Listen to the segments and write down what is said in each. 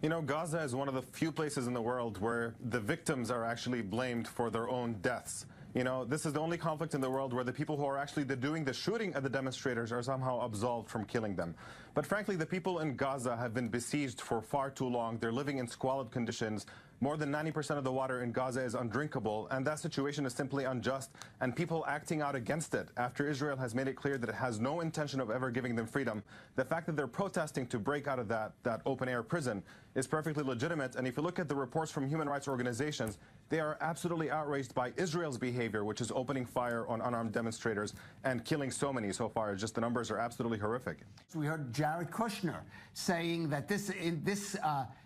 You know, Gaza is one of the few places in the world where the victims are actually blamed for their own deaths. You know, this is the only conflict in the world where the people who are actually doing the shooting at the demonstrators are somehow absolved from killing them. But frankly, the people in Gaza have been besieged for far too long. They're living in squalid conditions. More than 90% of the water in Gaza is undrinkable, and that situation is simply unjust, and people acting out against it after Israel has made it clear that it has no intention of ever giving them freedom. The fact that they're protesting to break out of that open-air prison is perfectly legitimate, and if you look at the reports from human rights organizations, they are absolutely outraged by Israel's behavior, which is opening fire on unarmed demonstrators and killing so many so far. Just the numbers are absolutely horrific. We heard Jared Kushner saying that this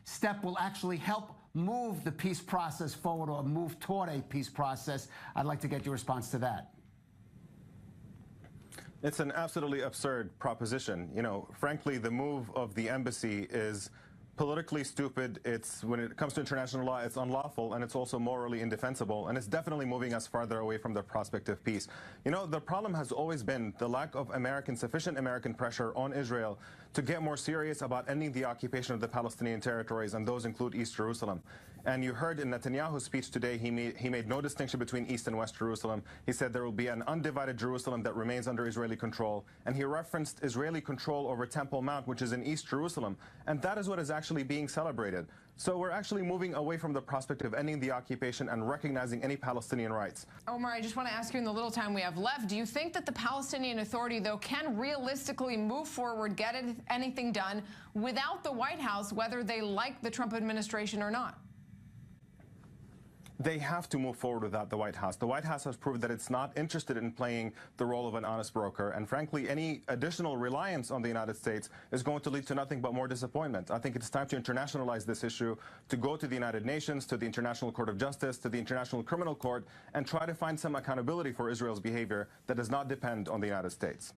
step will actually help move the peace process forward, or move toward a peace process. I'd like to get your response to that. It's an absolutely absurd proposition. You know, frankly, the move of the embassy is politically stupid. When it comes to international law, it's unlawful, and it's also morally indefensible, and it's definitely moving us farther away from the prospect of peace. You know, the problem has always been the lack of sufficient American pressure on Israel to get more serious about ending the occupation of the Palestinian territories, and those include East Jerusalem. And you heard in Netanyahu's speech today, he made no distinction between East and West Jerusalem. He said there will be an undivided Jerusalem that remains under Israeli control, and he referenced Israeli control over Temple Mount, which is in East Jerusalem, and that is what is actually being celebrated. So we're actually moving away from the prospect of ending the occupation and recognizing any Palestinian rights. Omar, I just want to ask you, in the little time we have left, do you think that the Palestinian Authority, though, can realistically move forward, get anything done without the White House, whether they like the Trump administration or not? They have to move forward without the White House. The White House has proved that it's not interested in playing the role of an honest broker. And frankly, any additional reliance on the United States is going to lead to nothing but more disappointment. I think it's time to internationalize this issue, to go to the United Nations, to the International Court of Justice, to the International Criminal Court, and try to find some accountability for Israel's behavior that does not depend on the United States.